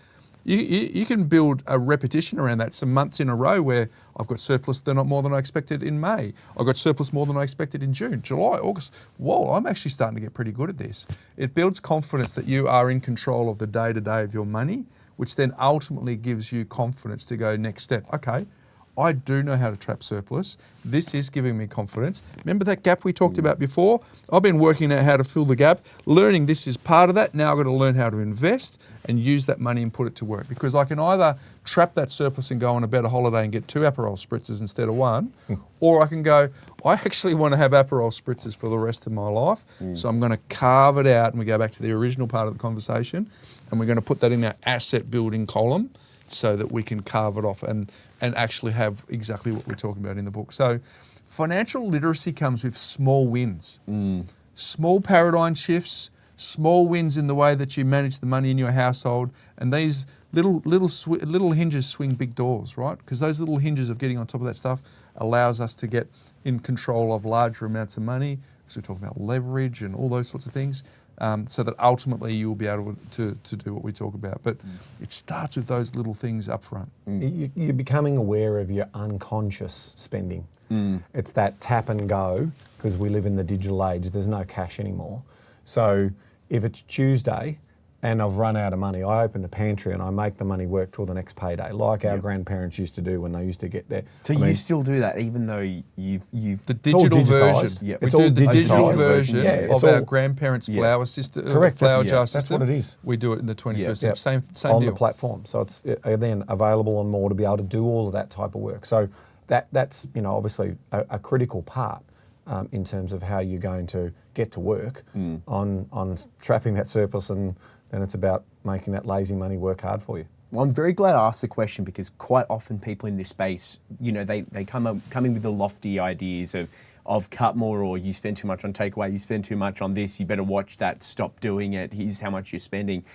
Speaker 2: you can build a repetition around that, some months in a row where I've got surplus more than I expected in May. I've got surplus more than I expected in June, July, August. Whoa, I'm actually starting to get pretty good at this. It builds confidence that you are in control of the day-to-day of your money, which then ultimately gives you confidence to go next step. Okay, I do know how to trap surplus. This is giving me confidence. Remember that gap we talked about before? I've been working out how to fill the gap, learning this is part of that. Now I've got to learn how to invest and use that money and put it to work, because I can either trap that surplus and go on a better holiday and get 2 Aperol spritzers instead of 1, or I can go, I actually want to have Aperol spritzers for the rest of my life, so I'm going to carve it out, and we go back to the original part of the conversation, and we're going to put that in our asset building column so that we can carve it off and actually have exactly what we're talking about in the book. So financial literacy comes with small wins, small paradigm shifts, small wins in the way that you manage the money in your household, and these little hinges swing big doors, right? Because those little hinges of getting on top of that stuff allows us to get in control of larger amounts of money. So we're talking about leverage and all those sorts of things, so that ultimately you will be able to do what we talk about. But it starts with those little things up front.
Speaker 3: You're becoming aware of your unconscious spending. It's that tap and go, because we live in the digital age. There's no cash anymore. So if it's Tuesday and I've run out of money, I open the pantry and I make the money work till the next payday, like our grandparents used to do when they used to get there.
Speaker 1: So you still do that, even though you've
Speaker 2: the digital version.
Speaker 1: Yeah.
Speaker 2: We do the digital version of our grandparents' flour system,
Speaker 3: correct.
Speaker 2: flour jar
Speaker 3: That's
Speaker 2: system.
Speaker 3: what it is.
Speaker 2: We do it in the 21st century. Same
Speaker 3: on
Speaker 2: deal.
Speaker 3: the platform. So it's then available on more to be able to do all of that type of work. So that's obviously a critical part in terms of how you're going to get to work on trapping that surplus, and then it's about making that lazy money work hard for you.
Speaker 1: Well, I'm very glad I asked the question, because quite often people in this space, they come in with the lofty ideas of cut more, or you spend too much on takeaway, you spend too much on this, you better watch that, stop doing it, here's how much you're spending.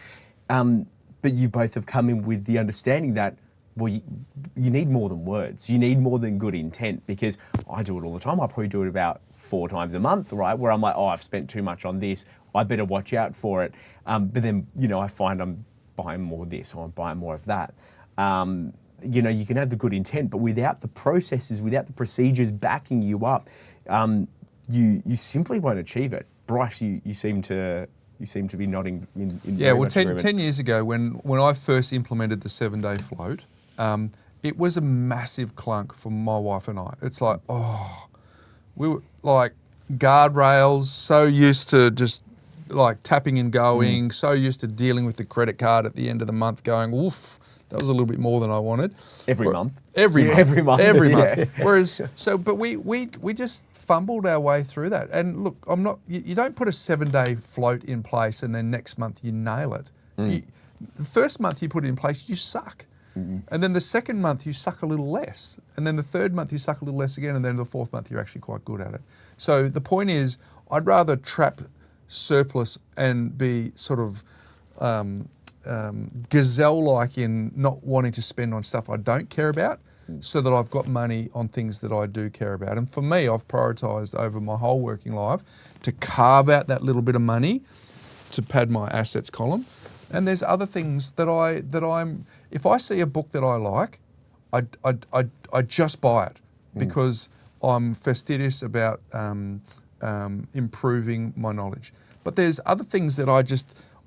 Speaker 1: But you both have come in with the understanding that, well, you need more than words. You need more than good intent, because I do it all the time. I probably do it about 4 times a month, right? Where I'm like, oh, I've spent too much on this. I better watch out for it. But then, I find I'm buying more of this, or I'm buying more of that. You can have the good intent, but without the processes, without the procedures backing you up, you simply won't achieve it. Bryce, you seem to be nodding in
Speaker 2: Yeah, well, 10 years ago, when I first implemented the 7-day float, it was a massive clunk for my wife and I. It's like, we were like guardrails, so used to just like tapping and going, so used to dealing with the credit card at the end of the month going, oof, that was a little bit more than I wanted.
Speaker 1: Every month.
Speaker 2: Every month. Whereas, but we just fumbled our way through that. And look, you don't put a 7-day float in place and then next month you nail it. The first month you put it in place, you suck. And then the second month you suck a little less. And then the third month you suck a little less again. And then the fourth month you're actually quite good at it. So the point is, I'd rather trap surplus and be sort of gazelle-like in not wanting to spend on stuff I don't care about, so that I've got money on things that I do care about. And for me, I've prioritised over my whole working life to carve out that little bit of money to pad my assets column. And there's other things that I'm. If I see a book that I like, I just buy it because I'm fastidious about improving my knowledge. But there's other things that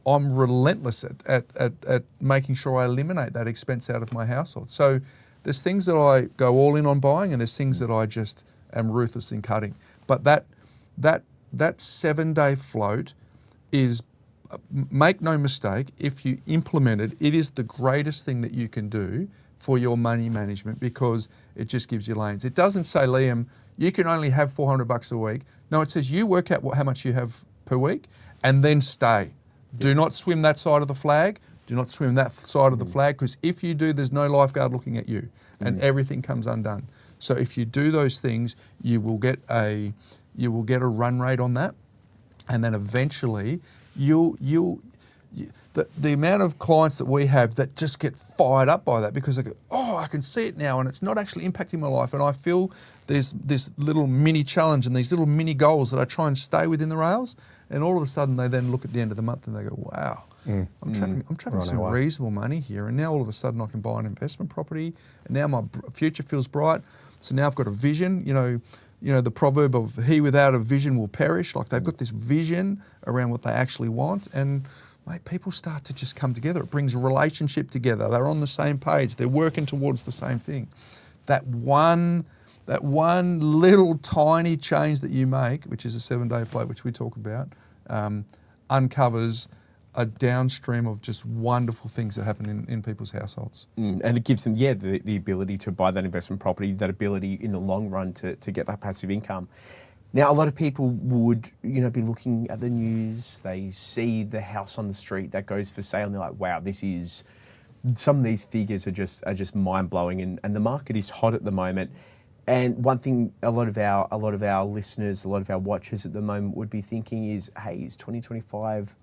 Speaker 2: I'm relentless at making sure I eliminate that expense out of my household. So there's things that I go all in on buying, and there's things that I just am ruthless in cutting. But that 7-day float is, make no mistake, if you implement it, it is the greatest thing that you can do for your money management, because it just gives you lanes. It doesn't say, Liam, you can only have $400 a week. No, it says you work out how much you have per week and then stay. Do not swim that side of the flag. Do not swim that side of the flag, because if you do, there's no lifeguard looking at you, and everything comes undone. So if you do those things, you will get a run rate on that, and then eventually the amount of clients that we have that just get fired up by that, because they go, oh, I can see it now and it's not actually impacting my life. And I feel there's this little mini challenge and these little mini goals that I try and stay within the rails. And all of a sudden they then look at the end of the month and they go, wow, I'm trapping some reasonable money here. And now all of a sudden I can buy an investment property and now my future feels bright. So now I've got a vision, you know, the proverb of he without a vision will perish. Like they've got this vision around what they actually want. And mate, people start to just come together. It brings a relationship together. They're on the same page. They're working towards the same thing. That one little tiny change that you make, which is a 7-day float, which we talk about, uncovers a downstream of just wonderful things that happen in people's households.
Speaker 1: And it gives them, the ability to buy that investment property, that ability in the long run to get that passive income. Now, a lot of people would, be looking at the news. They see the house on the street that goes for sale, and they're like, "Wow, some of these figures are just mind blowing." And the market is hot at the moment. And one thing a lot of our listeners, a lot of our watchers at the moment would be thinking is, "Hey, is 2025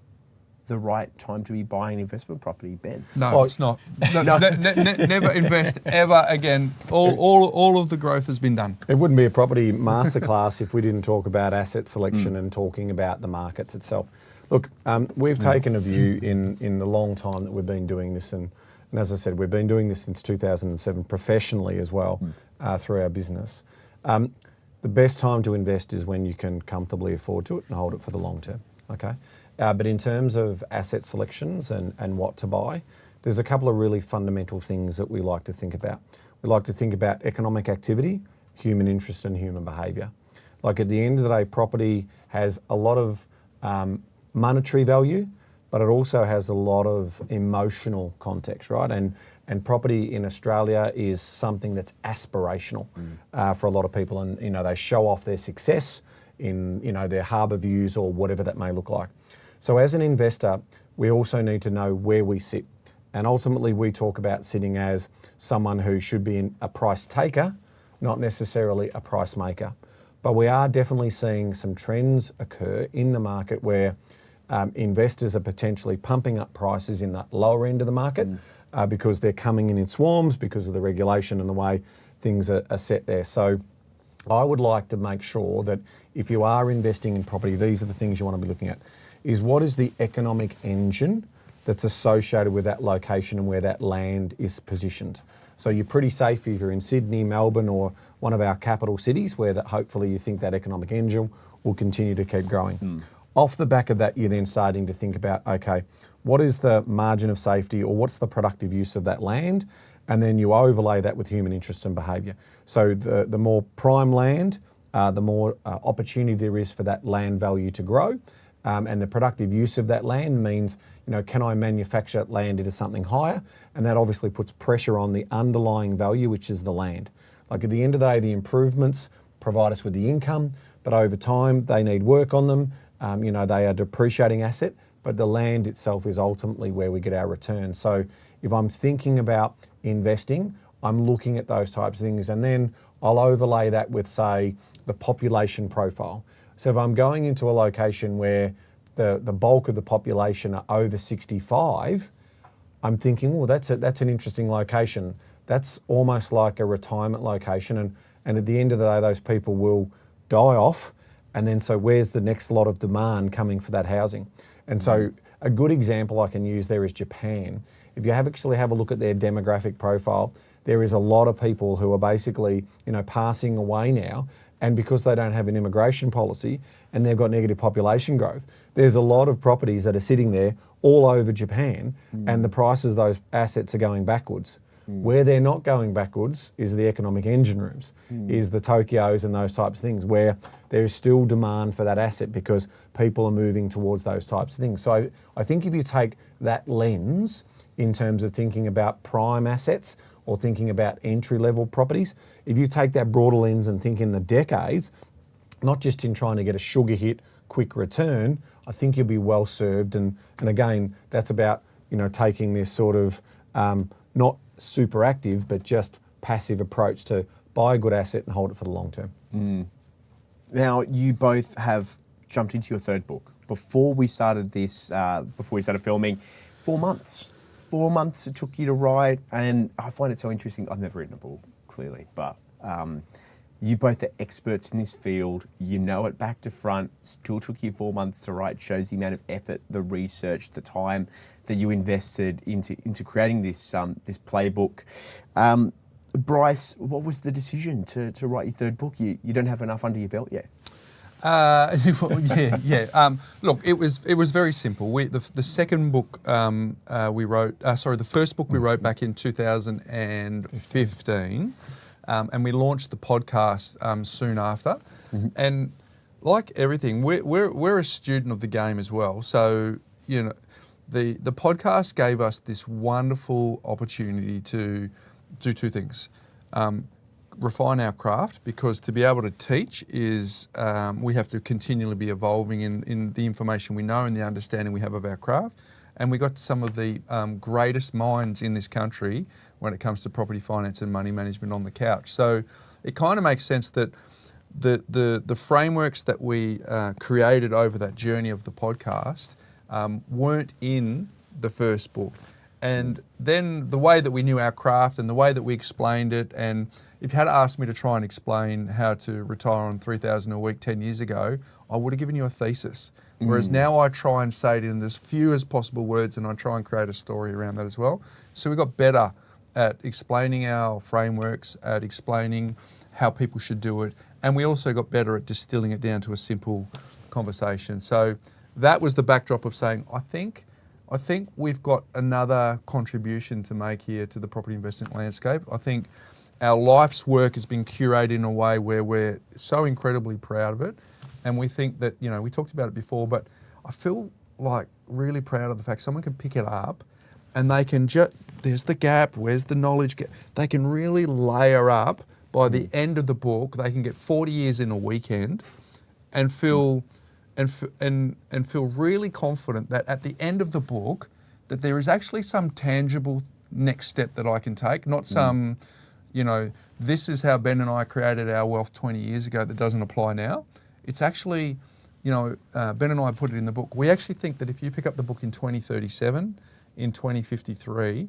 Speaker 1: the right time to be buying an investment property, Ben?"
Speaker 2: No, it's not. Never invest ever again. All of the growth has been done.
Speaker 3: It wouldn't be a property masterclass if we didn't talk about asset selection and talking about the markets itself. Look, we've taken a view in the long time that we've been doing this, and as I said, we've been doing this since 2007 professionally as well through our business. The best time to invest is when you can comfortably afford to it and hold it for the long term. Okay. But in terms of asset selections and what to buy, there's a couple of really fundamental things that we like to think about. We like to think about economic activity, human interest and human behaviour. Like at the end of the day, property has a lot of monetary value, but it also has a lot of emotional context, right? And property in Australia is something that's aspirational for a lot of people, and they show off their success in their harbour views or whatever that may look like. So as an investor, we also need to know where we sit. And ultimately we talk about sitting as someone who should be a price taker, not necessarily a price maker. But we are definitely seeing some trends occur in the market where investors are potentially pumping up prices in that lower end of the market because they're coming in swarms because of the regulation and the way things are set there. So I would like to make sure that if you are investing in property, these are the things you want to be looking at. Is what is the economic engine that's associated with that location and where that land is positioned. So you're pretty safe if you're in Sydney, Melbourne or one of our capital cities where that hopefully you think that economic engine will continue to keep growing. Off the back of that, you're then starting to think about, okay, what is the margin of safety or what's the productive use of that land? And then you overlay that with human interest and behaviour. So the more prime land, the more opportunity there is for that land value to grow. And the productive use of that land means, can I manufacture that land into something higher? And that obviously puts pressure on the underlying value, which is the land. Like at the end of the day, the improvements provide us with the income, but over time they need work on them. They are depreciating asset, but the land itself is ultimately where we get our return. So if I'm thinking about investing, I'm looking at those types of things, and then I'll overlay that with, say, the population profile. So if I'm going into a location where the bulk of the population are over 65, I'm thinking, well, that's an interesting location. That's almost like a retirement location, and at the end of the day, those people will die off, and then so where's the next lot of demand coming for that housing? And so a good example I can use there is Japan. If you actually have a look at their demographic profile, there is a lot of people who are basically, passing away now. And because they don't have an immigration policy and they've got negative population growth, there's a lot of properties that are sitting there all over Japan and the prices of those assets are going backwards. Where they're not going backwards is the economic engine rooms, is the Tokyos and those types of things where there is still demand for that asset because people are moving towards those types of things. So I think if you take that lens in terms of thinking about prime assets or thinking about entry-level properties, if you take that broader lens and think in the decades, not just in trying to get a sugar hit, quick return, I think you'll be well served. And again, that's about taking this sort of not super active, but just passive approach to buy a good asset and hold it for the long term.
Speaker 1: Now, you both have jumped into your third book. Before we started filming, 4 months. 4 months it took you to write, and I find it so interesting. I've never written a book, clearly, but you both are experts in this field. You know it back to front. Still took you 4 months to write. Shows the amount of effort, the research, the time that you invested into creating this this playbook. Bryce, what was the decision to write your third book? You don't have enough under your belt yet.
Speaker 2: Look, it was very simple. The second book we wrote, the first book we wrote back in 2015, and we launched the podcast soon after. Mm-hmm. And like everything, we're a student of the game as well. So the podcast gave us this wonderful opportunity to do two things. Refine our craft, because to be able to teach is we have to continually be evolving in the information we know and the understanding we have of our craft. And we got some of the greatest minds in this country when it comes to property finance and money management on the couch. So it kind of makes sense that the frameworks that we created over that journey of the podcast weren't in the first book. And then the way that we knew our craft and the way that we explained it, and if you had asked me to try and explain how to retire on $3,000 a week 10 years ago, I would have given you a thesis. Whereas now I try and say it in as few as possible words, and I try and create a story around that as well. So we got better at explaining our frameworks, at explaining how people should do it, and we also got better at distilling it down to a simple conversation. So that was the backdrop of saying, I think we've got another contribution to make here to the property investment landscape. I think our life's work has been curated in a way where we're so incredibly proud of it. And we think that, we talked about it before, but I feel like really proud of the fact someone can pick it up and they can there's the gap, where's the knowledge gap? They can really layer up. By the end of the book, they can get 40 years in a weekend and feel really confident that at the end of the book, that there is actually some tangible next step that I can take, not some, this is how Ben and I created our wealth 20 years ago that doesn't apply now. It's actually, Ben and I put it in the book. We actually think that if you pick up the book in 2037, in 2053,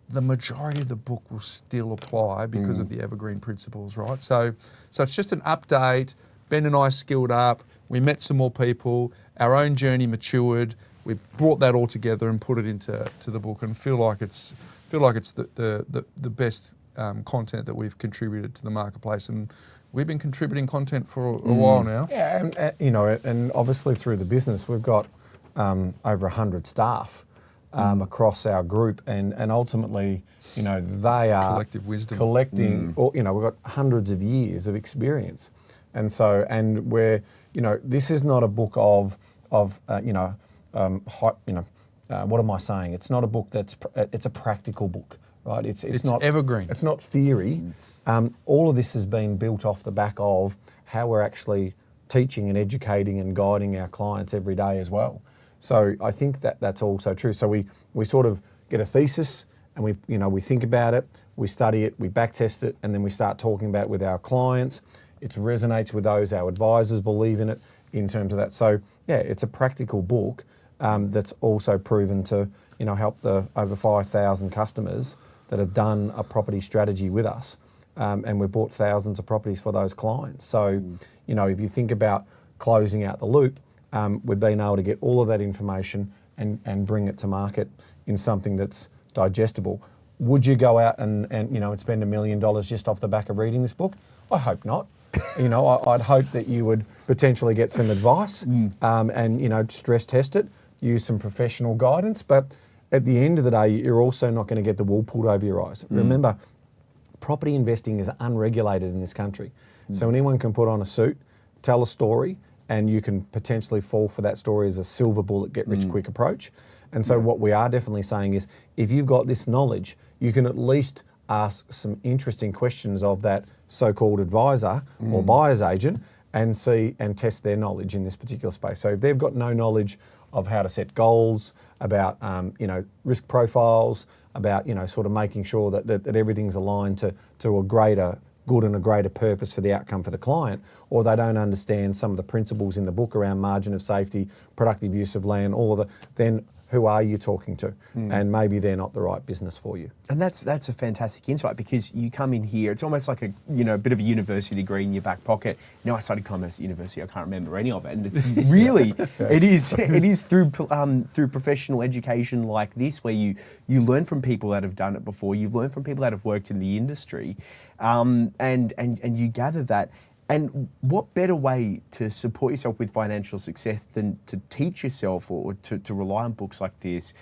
Speaker 2: the majority of the book will still apply because of the evergreen principles, right? So it's just an update. Ben and I skilled up. We met some more people. Our own journey matured. We brought that all together and put it into the book, and feel like it's the best content that we've contributed to the marketplace. And we've been contributing content for a while now.
Speaker 3: Yeah, and obviously through the business, we've got over 100 staff across our group, and ultimately, they are
Speaker 2: collective wisdom,
Speaker 3: collecting. We've got hundreds of years of experience, and we're, this is not a book of what am I saying? It's not a book it's a practical book, right? It's not
Speaker 2: evergreen.
Speaker 3: It's not theory. All of this has been built off the back of how we're actually teaching and educating and guiding our clients every day as well. So I think that's also true. So we sort of get a thesis and we think about it, we study it, we backtest it, and then we start talking about it with our clients. It resonates with those, our advisors believe in it in terms of that. So yeah, it's a practical book that's also proven to help the over 5,000 customers that have done a property strategy with us. And we've bought thousands of properties for those clients. So, if you think about closing out the loop, we've been able to get all of that information and bring it to market in something that's digestible. Would you go out and spend $1 million just off the back of reading this book? I hope not. I'd hope that you would potentially get some advice and stress test it, use some professional guidance. But at the end of the day, you're also not going to get the wool pulled over your eyes. Remember, property investing is unregulated in this country. So anyone can put on a suit, tell a story, and you can potentially fall for that story as a silver bullet, get rich quick approach. And so what we are definitely saying is, if you've got this knowledge, you can at least ask some interesting questions of that so-called advisor or buyer's agent and see and test their knowledge in this particular space. So if they've got no knowledge of how to set goals, about risk profiles, about sort of making sure that everything's aligned to a greater good and a greater purpose for the outcome for the client, or they don't understand some of the principles in the book around margin of safety, productive use of land, all of then who are you talking to? And maybe they're not the right business for you.
Speaker 1: And that's a fantastic insight, because you come in here, it's almost like a bit of a university degree in your back pocket. I studied commerce at university, I can't remember any of it, and it's really it is through professional education like this, where you learn from people that have done it before, you've learned from people that have worked in the industry, and you gather that. And what better way to support yourself with financial success than to teach yourself, or to rely on books like this,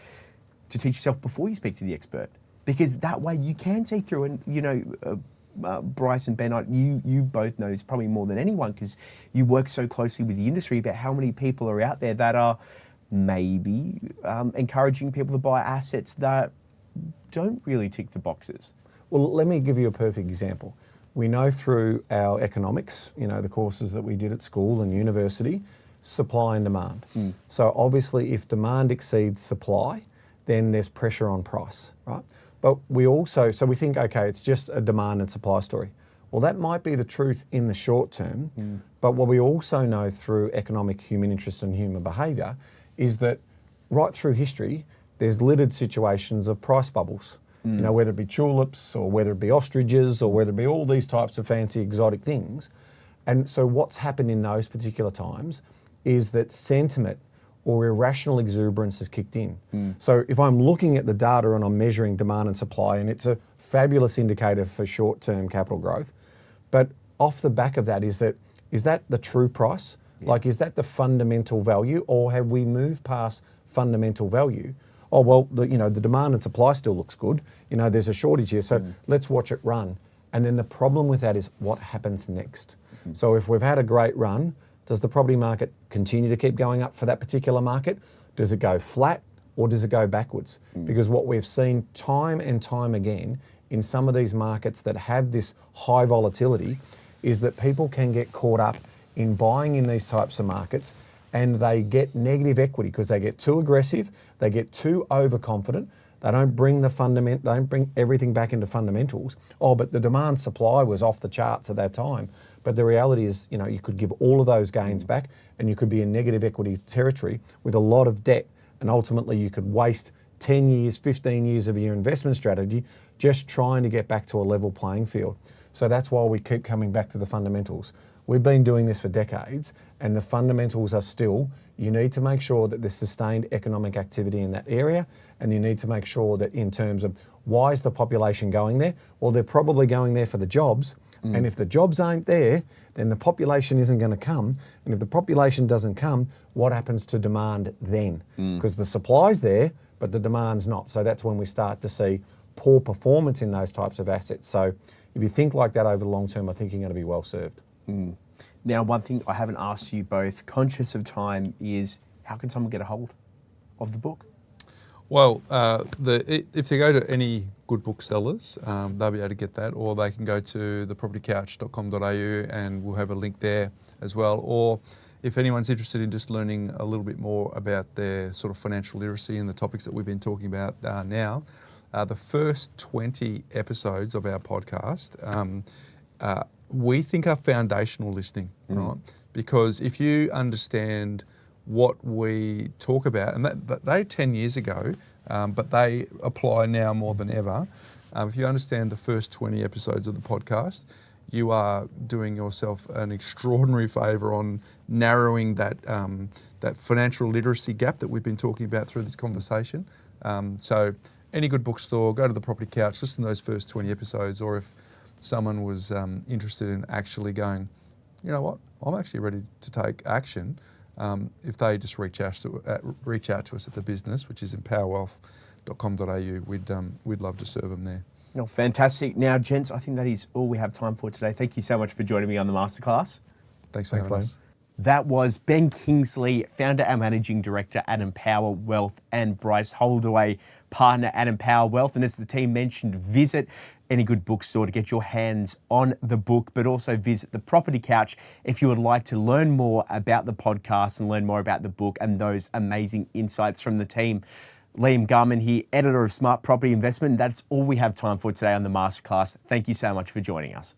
Speaker 1: to teach yourself before you speak to the expert? Because that way you can see through. And Bryce and Ben, you both know this probably more than anyone, because you work so closely with the industry, about how many people are out there that are maybe encouraging people to buy assets that don't really tick the boxes.
Speaker 3: Well, let me give you a perfect example. We know through our economics, the courses that we did at school and university, supply and demand. So obviously if demand exceeds supply, then there's pressure on price, right? But we also, so we think, okay, it's just a demand and supply story. Well, that might be the truth in the short term, but what we also know through economic human interest and human behaviour is that right through history, there's littered situations of price bubbles. Whether it be tulips, or whether it be ostriches, or whether it be all these types of fancy exotic things. And so what's happened in those particular times is that sentiment or irrational exuberance has kicked in. So if I'm looking at the data and I'm measuring demand and supply, and it's a fabulous indicator for short-term capital growth, but off the back of that, is that the true price? Like, is that the fundamental value, or have we moved past fundamental value? Oh, well, the demand and supply still looks good. There's a shortage here, so let's watch it run. And then the problem with that is what happens next. So if we've had a great run, does the property market continue to keep going up for that particular market? Does it go flat, or does it go backwards? Because what we've seen time and time again in some of these markets that have this high volatility is that people can get caught up in buying in these types of markets, and they get negative equity because they get too aggressive, they get too overconfident, they don't bring they don't bring everything back into fundamentals. Oh, but the demand supply was off the charts at that time. But the reality is, you could give all of those gains back, and you could be in negative equity territory with a lot of debt, and ultimately you could waste 10 years, 15 years of your investment strategy just trying to get back to a level playing field. So that's why we keep coming back to the fundamentals. We've been doing this for decades, and the fundamentals are still, you need to make sure that there's sustained economic activity in that area, and you need to make sure that in terms of why is the population going there? Well, they're probably going there for the jobs, and if the jobs aren't there, then the population isn't going to come, and if the population doesn't come, what happens to demand then? Because the supply's there, but the demand's not. So that's when we start to see poor performance in those types of assets. So if you think like that over the long term, I think you're going to be well served.
Speaker 1: Now, one thing I haven't asked you both, conscious of time, is how can someone get a hold of the book?
Speaker 2: Well, if they go to any good booksellers, they'll be able to get that, or they can go to thepropertycouch.com.au and we'll have a link there as well. Or if anyone's interested in just learning a little bit more about their sort of financial literacy and the topics that we've been talking about now, the first 20 episodes of our podcast we think are foundational listening, right? Because if you understand what we talk about, and they 10 years ago, but they apply now more than ever. If you understand the first 20 episodes of the podcast, you are doing yourself an extraordinary favour on narrowing that financial literacy gap that we've been talking about through this conversation. So any good bookstore, go to the Property Couch, listen to those first 20 episodes, or if someone was interested in actually going, you know what, I'm actually ready to take action, if they just reach out to us at the business, which is empowerwealth.com.au, we'd love to serve them there.
Speaker 1: Oh, fantastic. Now, gents, I think that is all we have time for today. Thank you so much for joining me on the masterclass.
Speaker 2: Thanks for having us.
Speaker 1: That was Ben Kingsley, founder and managing director at Empower Wealth, and Bryce Holdaway, partner at Empower Wealth. And as the team mentioned, visit any good bookstore to get your hands on the book, but also visit the Property Couch if you would like to learn more about the podcast and learn more about the book and those amazing insights from the team. Liam Garman here, editor of Smart Property Investment. That's all we have time for today on the Masterclass. Thank you so much for joining us.